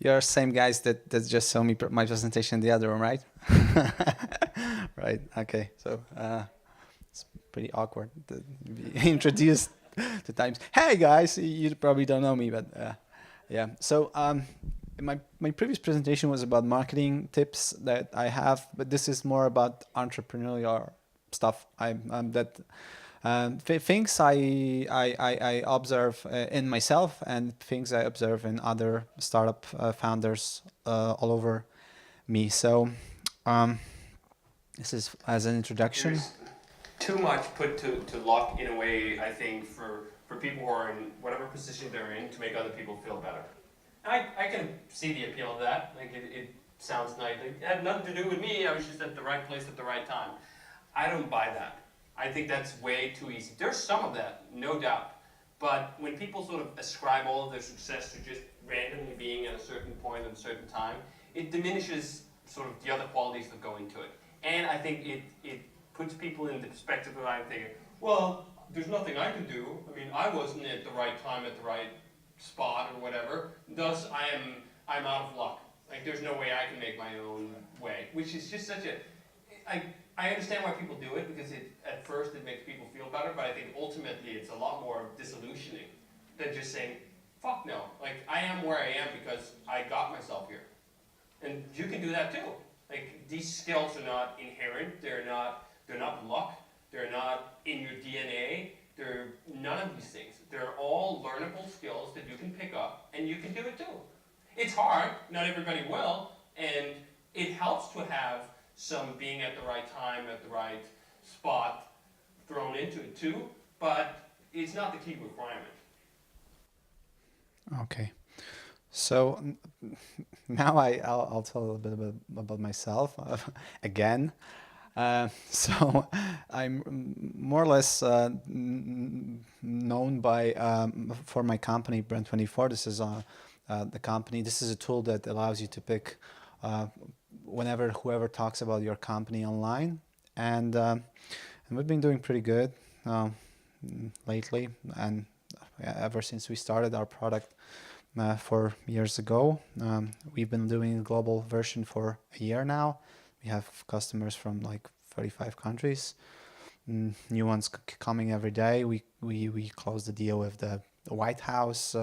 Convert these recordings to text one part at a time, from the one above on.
You're same guys that just saw me my presentation in the other room, right? Right. Okay. So it's pretty awkward to be introduced to times. Hey guys, you probably don't know me, but yeah. So my previous presentation was about marketing tips that I have, but this is more about entrepreneurial stuff. That things I observe in myself and things I observe in other startup founders all over me. So um, this is as an introduction. There's too much put to luck in a way, I think, for people who are in whatever position they're in to make other people feel better. I can see the appeal of that. Like it sounds nice. Like, it had nothing to do with me. I was just at the right place at the right time. I don't buy that. I think that's way too easy. There's some of that, no doubt. But when people sort of ascribe all of their success to just randomly being at a certain point at a certain time, it diminishes sort of the other qualities that go into it. And I think it puts people in the perspective of I'm thinking, well, there's nothing I can do. I mean, I wasn't at the right time at the right spot or whatever. Thus, I'm out of luck. Like, there's no way I can make my own way, which is just such a. I understand why people do it because at first it makes people feel better, but I think ultimately it's a lot more disillusioning than just saying, fuck no. Like, I am where I am because I got myself here. And you can do that too. Like, these skills are not inherent. They're not luck. They're not in your DNA. They're none of these things. They're all learnable skills that you can pick up, and you can do it too. It's hard. Not everybody will, and it helps to have some being at the right time, at the right spot thrown into it too, but it's not the key requirement. Okay. So now I'll tell a little bit about myself again. So I'm more or less known by for my company Brand24. This is the company. This is a tool that allows you to pick uh, whenever whoever talks about your company online, and we've been doing pretty good uh, lately, and ever since we started our product 4 years ago. We've been doing a global version for a year now. We have customers from like 35 countries. New ones coming every day. We closed the deal with the White House,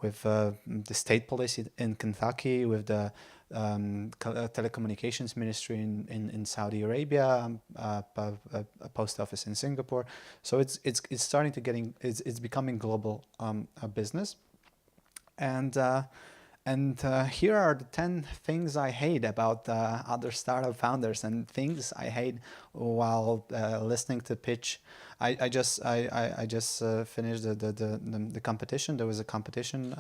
with the state police in Kentucky, with the telecommunications ministry in Saudi Arabia, a post office in Singapore. So it's starting to it's becoming global a business. And here are the 10 things I hate about other startup founders and things I hate while listening to pitch. I just finished the competition. There was a competition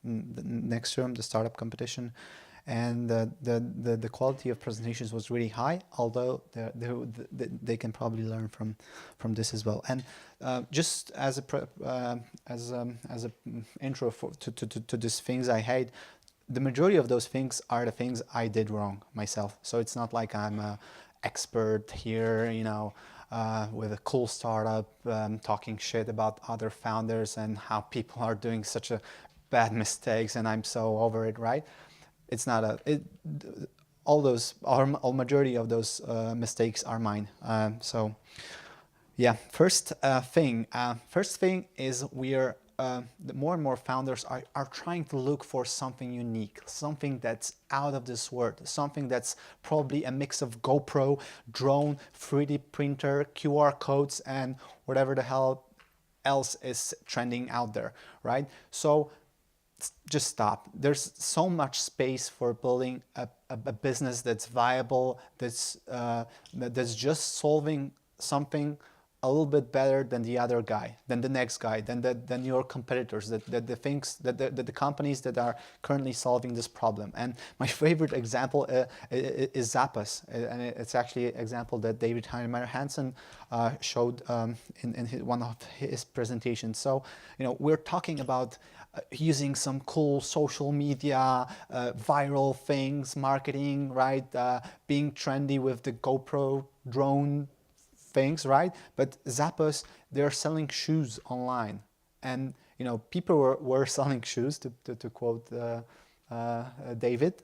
next room, the startup competition, and the quality of presentations was really high. Although they can probably learn from this as well. And just as a intro to these things I hate, the majority of those things are the things I did wrong myself. So it's not like I'm a expert here, with a cool startup, talking shit about other founders and how people are doing such a bad mistakes, and I'm so over it, right? It's not all majority of those mistakes are mine. So yeah, first thing is more and more founders are trying to look for something unique, something that's out of this world, something that's probably a mix of GoPro, drone, 3D printer, QR codes, and whatever the hell else is trending out there, right? So just stop. There's so much space for building a business that's viable, that's just solving something a little bit better than the other guy, than the next guy, than your competitors, the companies that are currently solving this problem. And my favorite example is Zappos, and it's actually an example that David Heinemeier Hansson showed in one of his presentations. So we're talking about using some cool social media, viral things, marketing, right? Being trendy with the GoPro drone things, right? But Zappos, they're selling shoes online, and people were selling shoes to quote David,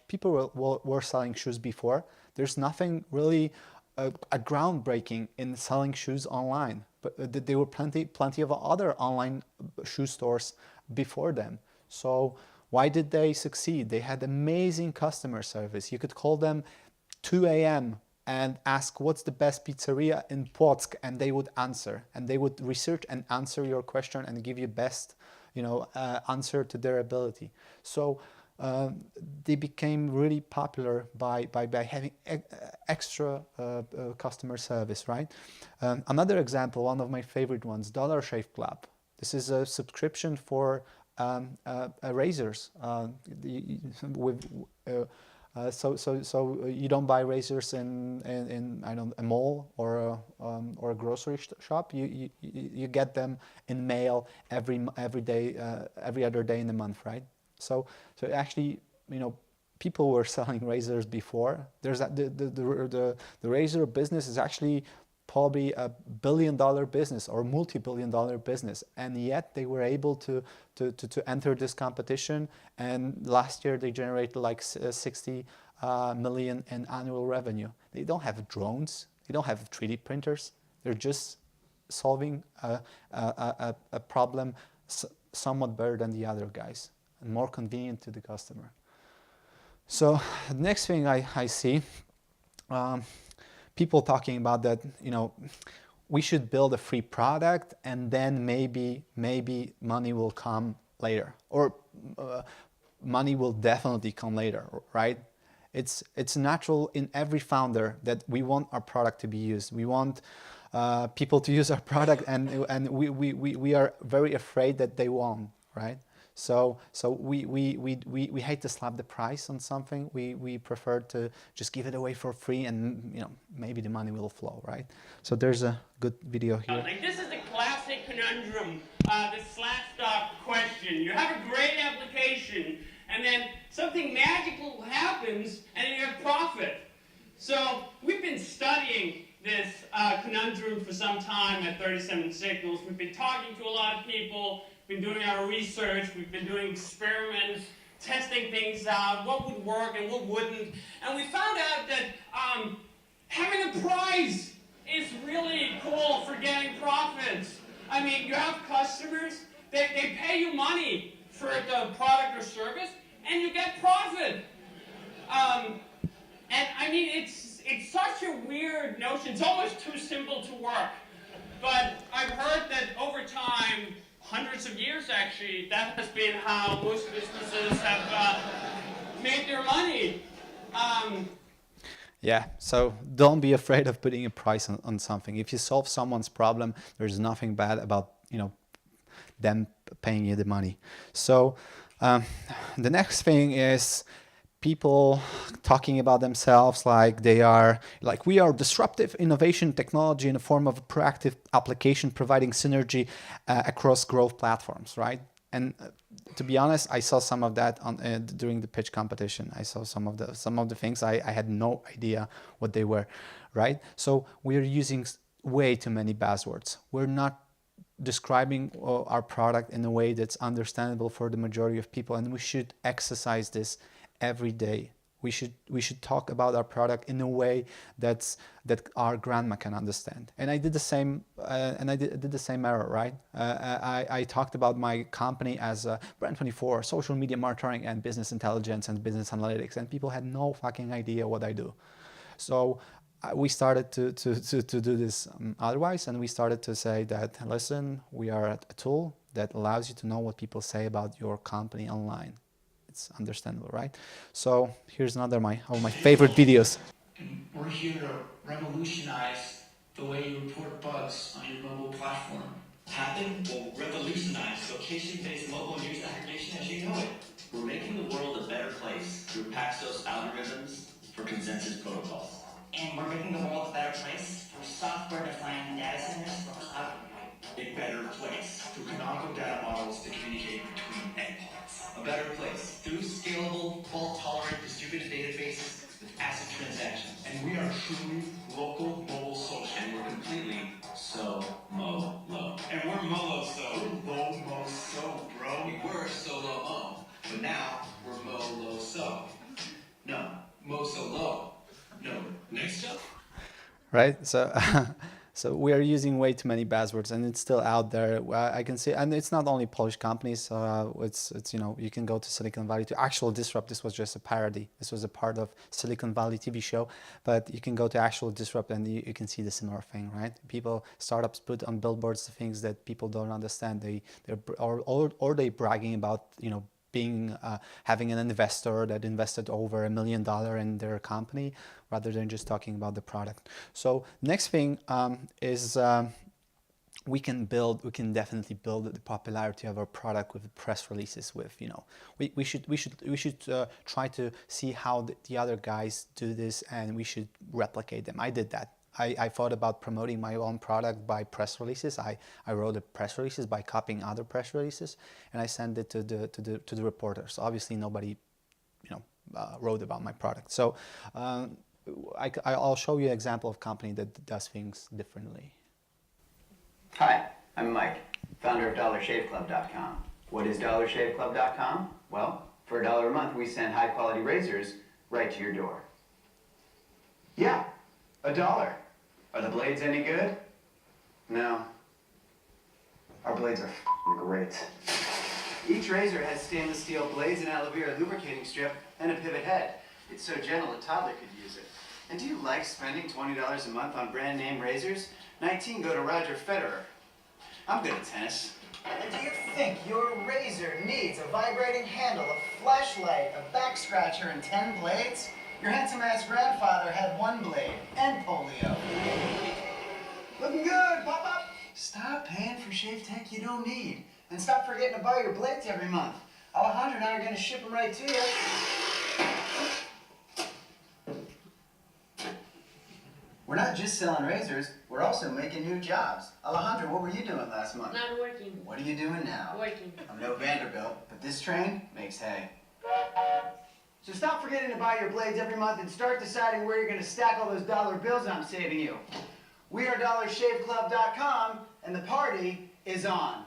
people were selling shoes before. There's nothing really a groundbreaking in selling shoes online, but there were plenty of other online shoe stores before them. So why did they succeed? They had amazing customer service. You could call them 2 a.m. and ask what's the best pizzeria in Płock, and they would answer, and they would research and answer your question and give you best, answer to their ability. So they became really popular by having extra customer service, right? Another example, one of my favorite ones, Dollar Shave Club. This is a subscription for razors. So you don't buy razors in I don't a mall or a grocery shop. You get them in mail every day, every other day in the month, right? So actually, people were selling razors before. There's the razor business is actually probably $1 billion business or multi-billion-dollar business, and yet they were able to enter this competition. And last year they generated like 60 million in annual revenue. They don't have drones. They don't have 3D printers. They're just solving a problem somewhat better than the other guys and more convenient to the customer. So the next thing I see, people talking about that, we should build a free product and then maybe money will come later, or money will definitely come later, right? It's natural in every founder that we want our product to be used. We want people to use our product, and we are very afraid that they won't, right? So we hate to slap the price on something. We prefer to just give it away for free, and maybe the money will flow, right? So there's a good video here. Like, this is the classic conundrum, the Slashdot question. You have a great application, and then something magical happens, and then you have profit. So we've been studying this conundrum for some time at 37 Signals. We've been talking to a lot of people. Been doing our research, we've been doing experiments, testing things out, what would work and what wouldn't, and we found out that having a prize is really cool for getting profits. I mean, you have customers, they pay you money for the product or service, and you get profit. And I mean, it's such a weird notion. It's almost too simple to work. But I've heard that over time, hundreds of years actually, that has been how most businesses have made their money. Yeah, so don't be afraid of putting a price on something. If you solve someone's problem, there's nothing bad about them paying you the money. So the next thing is people talking about themselves like we are disruptive innovation technology in the form of a proactive application providing synergy across growth platforms, right? And to be honest, I saw some of that during the pitch competition. I saw some of the things I had no idea what they were, right? So we're using way too many buzzwords. We're not describing our product in a way that's understandable for the majority of people, and we should exercise this every day. We should talk about our product in a way that our grandma can understand. And I did the same. I did the same error, right? I talked about my company as Brand24, social media marketing and business intelligence and business analytics, and people had no fucking idea what I do. So we started to do this otherwise, and we started to say that, listen, we are a tool that allows you to know what people say about your company online. It's understandable, right? So here's another of my favorite videos. And we're here to revolutionize the way you report bugs on your mobile platform. Happen will revolutionize location-based mobile news aggregation as you know it. We're making the world a better place through Paxos algorithms for consensus protocols. And we're making the world a better place through software-defined data centers for cloud computing. A better place through canonical data models to communicate between endpoints. A better place through scalable, fault-tolerant distributed databases with ACID transactions. And we are truly local mobile social. And we're completely low. And we're Molo so. We're low mo so, bro. We were solo mo, but now we're right? So, so we are using way too many buzzwords, and it's still out there. I can see, and it's not only Polish companies. It's you can go to Silicon Valley to Actual Disrupt. This was just a parody. This was a part of Silicon Valley TV show, but you can go to Actual Disrupt, and you can see the similar thing, right? Startups put on billboards the things that people don't understand. Or they bragging about being having an investor that invested over $1 million in their company, rather than just talking about the product. So next thing is we can definitely build the popularity of our product with press releases. We should try to see how the other guys do this, and we should replicate them. I did that. I thought about promoting my own product by press releases. I wrote the press releases by copying other press releases, and I sent it to the reporters. Obviously, nobody, wrote about my product. So I'll show you an example of a company that does things differently. Hi, I'm Mike, founder of DollarShaveClub.com. What is DollarShaveClub.com? Well, for $1 a month, we send high-quality razors right to your door. Yeah, $1. Are the blades any good? No. Our blades are great. Each razor has stainless steel blades, an aloe vera lubricating strip, and a pivot head. It's so gentle a toddler could use it. And do you like spending $20 a month on brand name razors? 19 go to Roger Federer. I'm good at tennis. And do you think your razor needs a vibrating handle, a flashlight, a back scratcher, and 10 blades? Your handsome-ass grandfather had 1 blade and polio. Looking good, Pop-Up! Stop paying for shave tech you don't need. And stop forgetting to buy your blades every month. Alejandro and I are going to ship them right to you. We're not just selling razors, we're also making new jobs. Alejandro, what were you doing last month? Not working. What are you doing now? Working. I'm no Vanderbilt, but this train makes hay. So stop forgetting to buy your blades every month and start deciding where you're going to stack all those dollar bills I'm saving you. We are DollarShaveClub.com, and the party is on.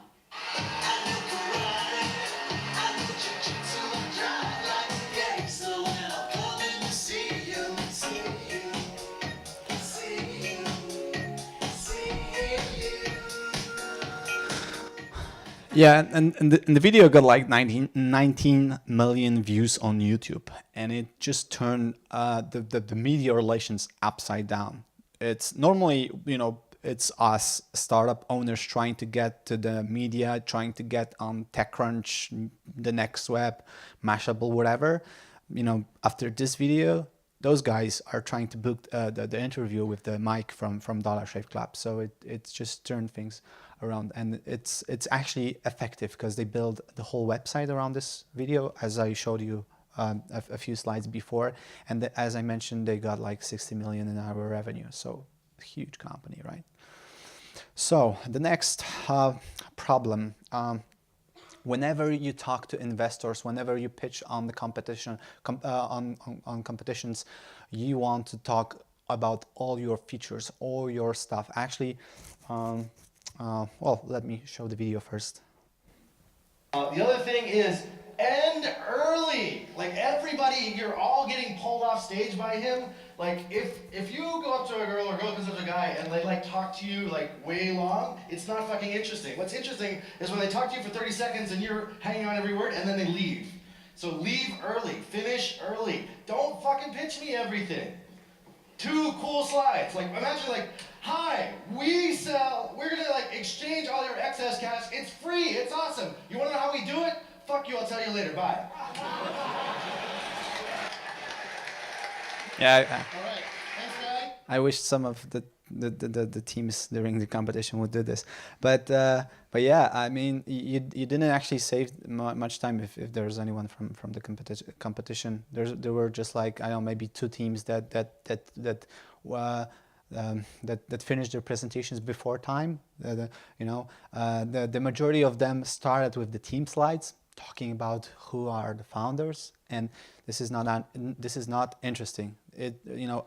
Yeah, and the video got like 19 million views on YouTube, and it just turned the media relations upside down. It's normally, it's us startup owners trying to get to the media, trying to get on TechCrunch, the Next Web, Mashable, whatever. After this video, those guys are trying to book the interview with the Mike from Dollar Shave Club. So it's just turned things around, and it's actually effective because they build the whole website around this video, as I showed you a few slides before, and as I mentioned, they got like 60 million in our revenue. So huge company, right? So the next problem. Whenever you talk to investors, whenever you pitch on the competition, on competitions, you want to talk about all your features, all your stuff. Actually, well, let me show the video first. The other thing is end early. Like everybody, you're all getting pulled off stage by him. Like if you go up to a girl or girl comes up to a guy and they like talk to you like way long, it's not fucking interesting. What's interesting is when they talk to you for 30 seconds and you're hanging on every word and then they leave. So leave early, finish early. Don't fucking pitch me everything. 2 cool slides. Like imagine like, hi, we're gonna like exchange all your excess cash. It's free, it's awesome. You wanna know how we do it? Fuck you, I'll tell you later, bye. Yeah. All right, thanks, guy. I wish some of the teams during the competition would do this, but yeah, I mean, you didn't actually save much time if there's anyone from the competition. There were just like, I don't know, maybe 2 teams that finished their presentations before time. The majority of them started with the team slides, talking about who are the founders, and this is not interesting.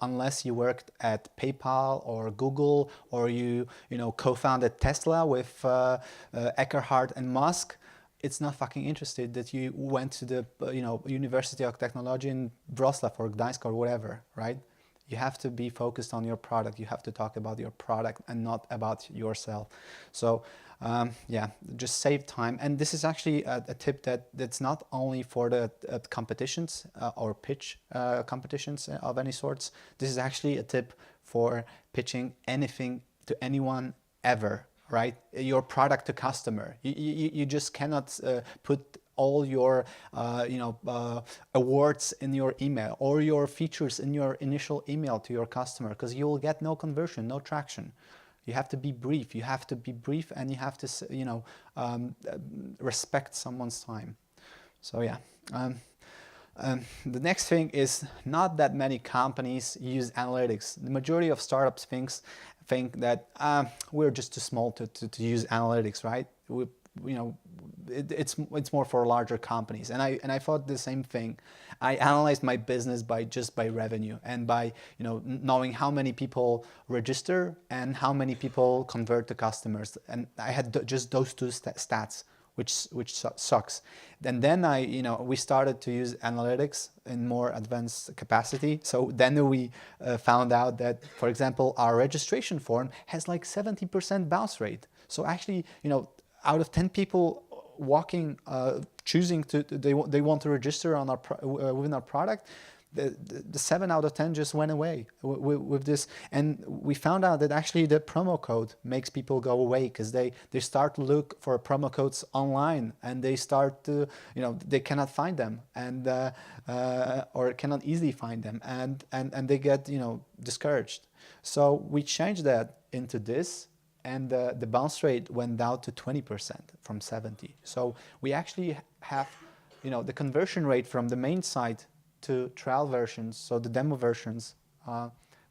Unless you worked at PayPal or Google, or you co-founded Tesla with Eckhart and Musk, it's not fucking interesting that you went to the University of Technology in Wrocław or Gdańsk or whatever, right? You have to be focused on your product. You have to talk about your product and not about yourself. So yeah, just save time. And this is actually a tip that's not only for the competitions or pitch competitions of any sorts. This is actually a tip for pitching anything to anyone ever, right? Your product to customer. You just cannot put all your awards in your email or your features in your initial email to your customer, because you will get no conversion, no traction. You have to be brief. You have to be brief, and you have to respect someone's time. So yeah. The next thing is, not that many companies use analytics. The majority of startups think that we're just too small to use analytics, right? It's more for larger companies, and I thought the same thing. I analyzed my business by revenue and by knowing how many people register and how many people convert to customers, and I had just those two stats, which sucks. And then we started to use analytics in more advanced capacity. So then we found out that, for example, our registration form has like 70% bounce rate. So actually, out of 10 people walking, choosing they want to register on within our product, the 7 out of 10 just went away with this. And we found out that actually the promo code makes people go away, because they start to look for promo codes online, and they start to, they cannot find them, and or cannot easily find them, and they get, discouraged. So we changed that into this, and the bounce rate went down to 20% from 70. So we actually have, the conversion rate from the main site to trial versions, so the demo versions,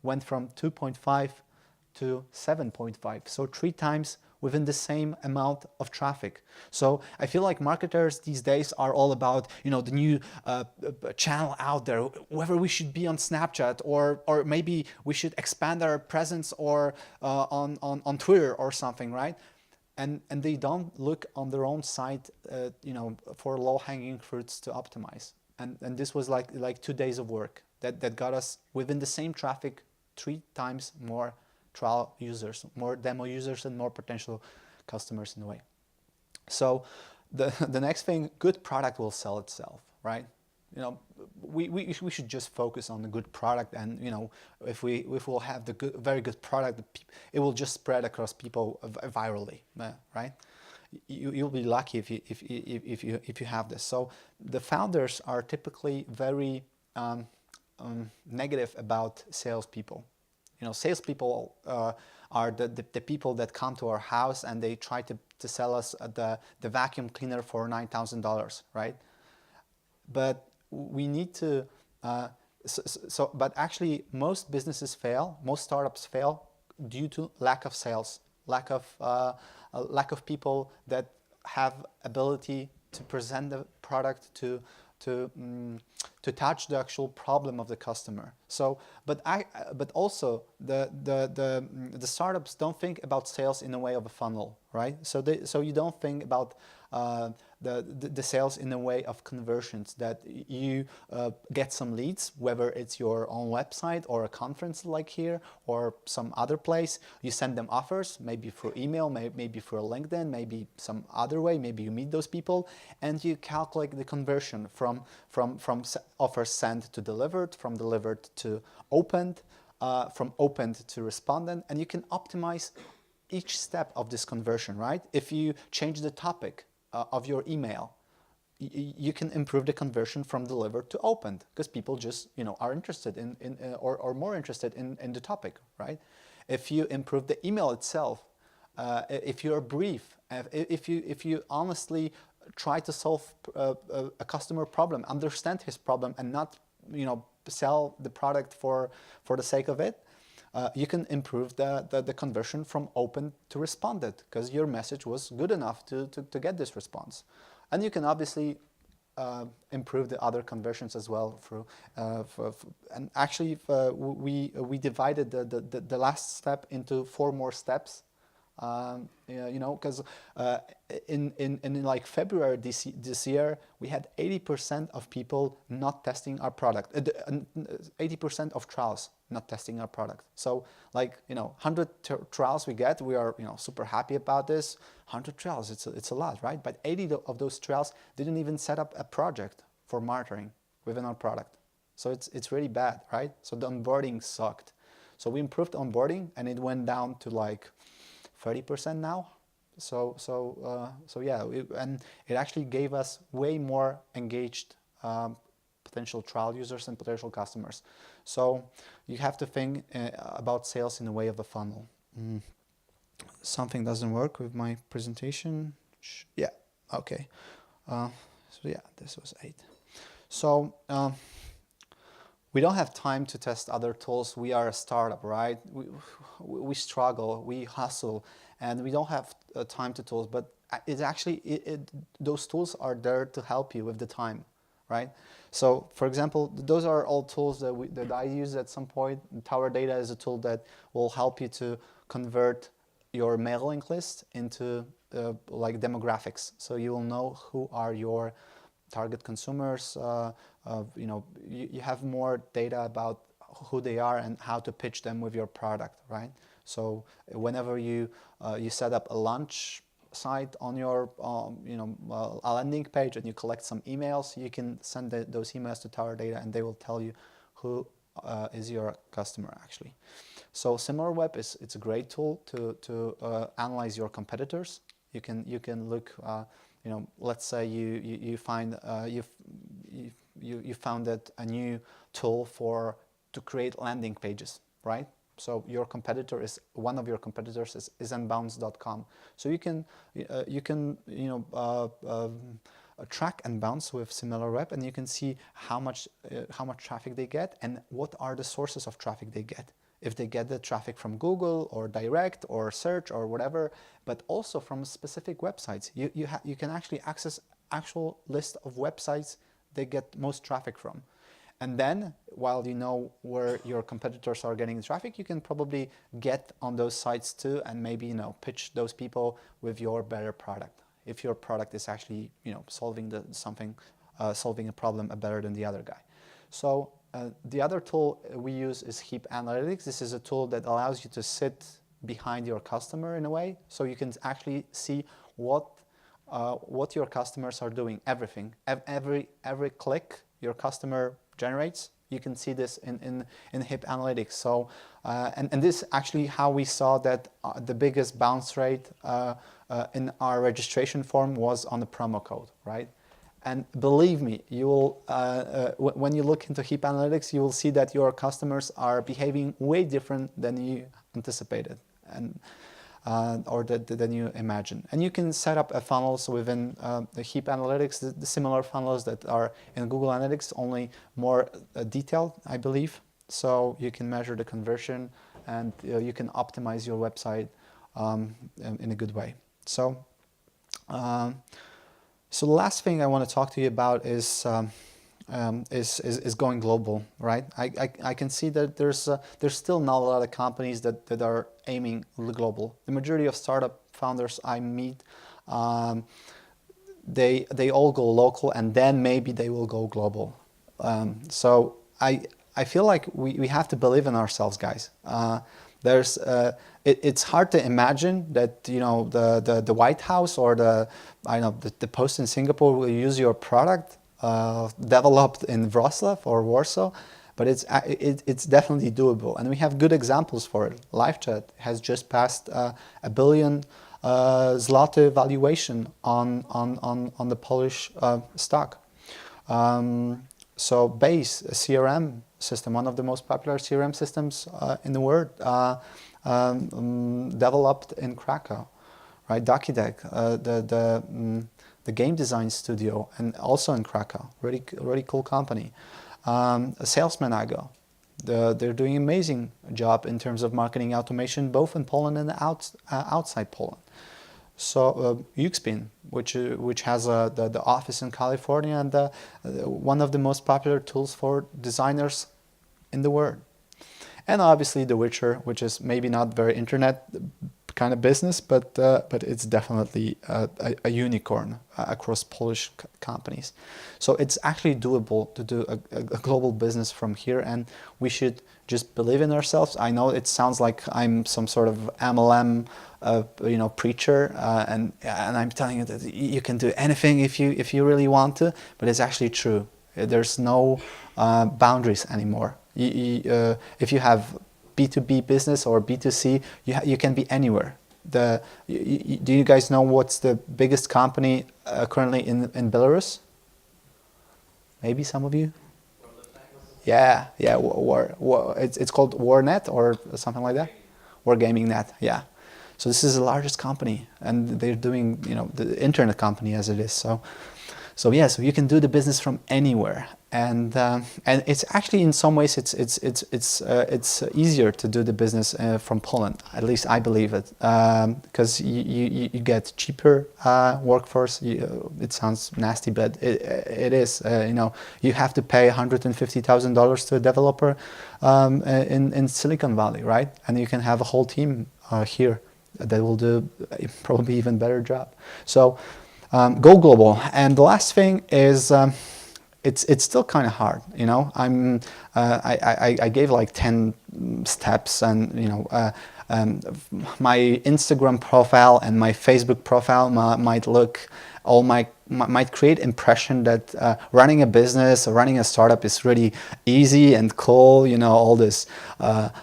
went from 2.5 to 7.5, so 3 times within the same amount of traffic. So I feel like marketers these days are all about, the new channel out there, whether we should be on Snapchat or maybe we should expand our presence or on Twitter or something, right? And they don't look on their own site, for low-hanging fruits to optimize. And this was like 2 days of work that got us within the same traffic 3 times more trial users, more demo users, and more potential customers in a way. So the next thing, good product will sell itself, right? We should just focus on the good product, and if we'll have the very good product, it will just spread across people virally, right? You'll be lucky if you have this. So the founders are typically very negative about salespeople. Salespeople are the people that come to our house and they try to sell us the vacuum cleaner for $9,000, right? But we need to. But actually, most businesses fail. Most startups fail due to lack of sales, lack of people that have ability to present the product, to touch the actual problem of the customer. So, but also the startups don't think about sales in a way of a funnel, right? So you don't think about the sales in a way of conversions, that you get some leads, whether it's your own website or a conference like here or some other place. You send them offers, maybe through email, maybe through LinkedIn, maybe some other way, maybe you meet those people, and you calculate the conversion from offers sent to delivered, from delivered to opened, from opened to respondent, and you can optimize each step of this conversion, right? If you change the topic of your email, you can improve the conversion from delivered to opened, because people just are interested in or more interested in the topic, right? If you improve the email itself, if you're brief, if you honestly try to solve a customer problem, understand his problem, and not sell the product for the sake of it, you can improve the conversion from open to responded, because your message was good enough to get this response. And you can obviously improve the other conversions as well through and actually we divided the last step into 4 more steps You know, because in like February this year, we had 80% of people not testing our product, 80% of trials not testing our product. So like, you know, 100 trials we get, we are, you know, super happy about this. 100 trials, it's a lot, right? But 80 of those trials didn't even set up a project for monitoring within our product. So it's really bad, right? So the onboarding sucked. So we improved onboarding, and it went down to like 30% now. So yeah, and it actually gave us way more engaged potential trial users and potential customers. So you have to think about sales in the way of a funnel. Something doesn't work with my presentation. Yeah, okay. So yeah, this was 8. So we don't have time to test other tools. We are a startup, right? We struggle, we hustle, and we don't have time to tools. But it's actually, those tools are there to help you with the time, right? So, for example, those are all tools that I use at some point. Tower Data is a tool that will help you to convert your mailing list into like demographics. So you will know who are your target consumers. You know, you have more data about who they are and how to pitch them with your product, right? So whenever you set up a lunch site on your you know, a landing page, and you collect some emails, you can send those emails to Tower Data, and they will tell you who is your customer actually. So SimilarWeb it's a great tool to analyze your competitors. You can look. You know, let's say you find you founded a new tool to create landing pages, right? So your competitor is, one of your competitors is Nbounce.com. So you can track Nbounce with SimilarWeb, and you can see how much traffic they get and what are the sources of traffic they get. If they get the traffic from Google or direct or search or whatever, but also from specific websites. You can actually access actual list of websites they get most traffic from. And then, while you know where your competitors are getting the traffic, you can probably get on those sites too, and maybe, you know, pitch those people with your better product. If your product is actually, you know, solving a problem better than the other guy. So the other tool we use is Heap Analytics. This is a tool that allows you to sit behind your customer in a way, so you can actually see what your customers are doing. Everything, every click your customer generates, you can see this in Heap Analytics. So and this is actually how we saw that the biggest bounce rate in our registration form was on the promo code, right? And believe me, you will when you look into Heap Analytics, you will see that your customers are behaving way different than you anticipated, and or than you imagine. And you can set up a funnels within the Heap Analytics, the similar funnels that are in Google Analytics, only more detailed, I believe. So you can measure the conversion, and you can optimize your website in a good way. So. So the last thing I want to talk to you about is going global, right? I can see that there's still not a lot of companies that are aiming global. The majority of startup founders I meet, they all go local, and then maybe they will go global. So I feel like we have to believe in ourselves, guys. It's hard to imagine that, you know, the White House or the Post in Singapore will use your product developed in Wrocław or Warsaw, but it's definitely doable, and we have good examples for it. LiveChat has just passed $1 billion zloty valuation on the Polish stock. So Base, a CRM system, one of the most popular CRM systems in the world, developed in Krakow, right? Dakidek, the game design studio, and also in Krakow, really cool company. Salesman.io, they're doing an amazing job in terms of marketing automation, both in Poland and outside Poland. So Uxpin, which has the office in California, and one of the most popular tools for designers in the world. And obviously The Witcher, which is maybe not very internet kind of business, but it's definitely a unicorn across Polish companies. So it's actually doable to do a global business from here, and we should just believe in ourselves. I know it sounds like I'm some sort of MLM preacher, and I'm telling you that you can do anything if you really want to, but it's actually true. There's no boundaries anymore. If you have B2B business or B2C, you can be anywhere. Do you guys know what's the biggest company currently in Belarus? Maybe some of you? Yeah, it's called Warnet or something like that. Wargaming.net, yeah. So this is the largest company, and they're doing the internet company as it is. So you can do the business from anywhere, and it's actually in some ways it's easier to do the business from Poland. At least I believe it, because you get cheaper workforce. It sounds nasty, but it is. You have to pay $150,000 to a developer in Silicon Valley, right? And you can have a whole team here that will do probably even better job. So. Go global. And the last thing is, it's still kind of hard. I gave like 10 steps, and my Instagram profile and my Facebook profile might create impression that running a business or running a startup is really easy and cool. All this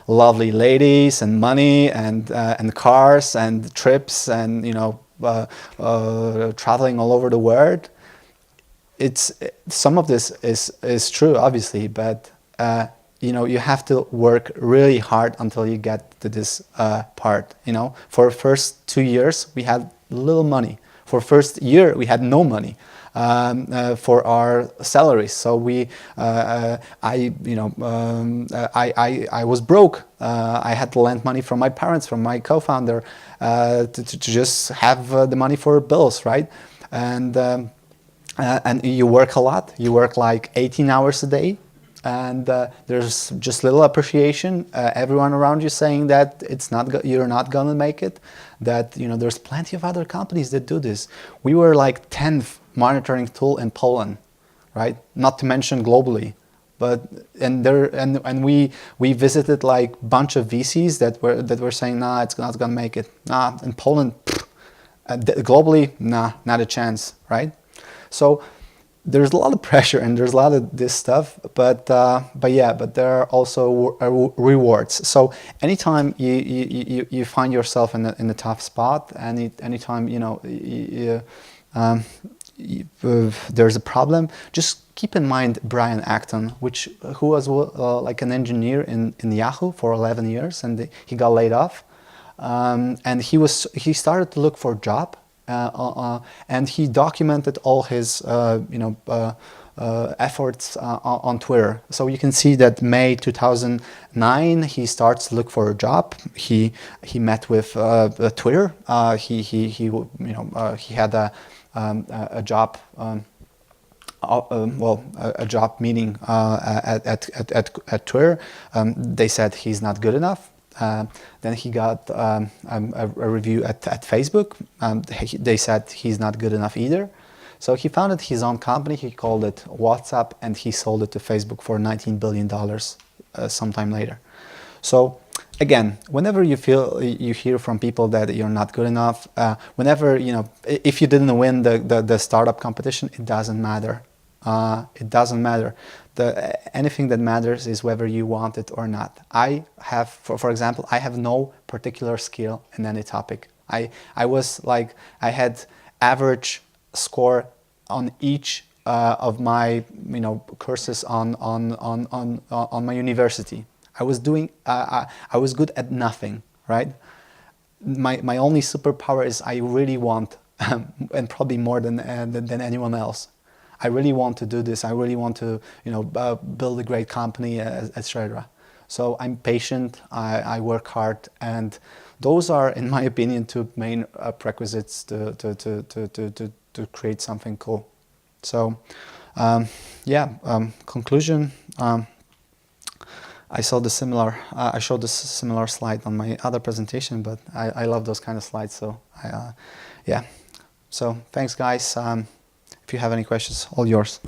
lovely ladies and money and cars and trips and traveling all over the world. Some of this is true, obviously, but you have to work really hard until you get to this part. For the first 2 years we had little money. For first year we had no money for our salaries. So I was broke. I had to lend money from my parents, from my co-founder, to just have the money for bills, right? And you work a lot. You work like 18 hours a day, and there's just little appreciation. Everyone around you saying that you're not gonna make it. That there's plenty of other companies that do this. We were like 10th monitoring tool in Poland, right? Not to mention globally. And we visited like bunch of VCs that were saying, nah, it's not gonna make it. Nah, in Poland, globally, nah, not a chance, right? So there's a lot of pressure and there's a lot of this stuff, but there are also rewards. So anytime you find yourself in a tough spot, anytime there's a problem, just keep in mind Brian Acton, who was like an engineer in Yahoo for 11 years, and he got laid off, and he started to look for a job, and he documented all his efforts on Twitter. So you can see that May 2009 he starts to look for a job. He met with Twitter. He had a job. A job meeting at Twitter. They said he's not good enough. Then he got a review at Facebook. They said he's not good enough either. So he founded his own company. He called it WhatsApp, and he sold it to Facebook for $19 billion sometime later. So again, whenever you hear from people that you're not good enough, whenever if you didn't win the startup competition, it doesn't matter. It doesn't matter. Anything that matters is whether you want it or not. I have, for example, I have no particular skill in any topic. I had average score on each of my courses on my university. I was good at nothing, right? My only superpower is I really want, and probably more than anyone else. I really want to do this. I really want to, build a great company, etc. So I'm patient. I work hard, and those are, in my opinion, two main prerequisites to create something cool. So, conclusion. I saw the similar. I showed this similar slide on my other presentation, but I love those kind of slides. So yeah. So thanks, guys. If you have any questions, all yours.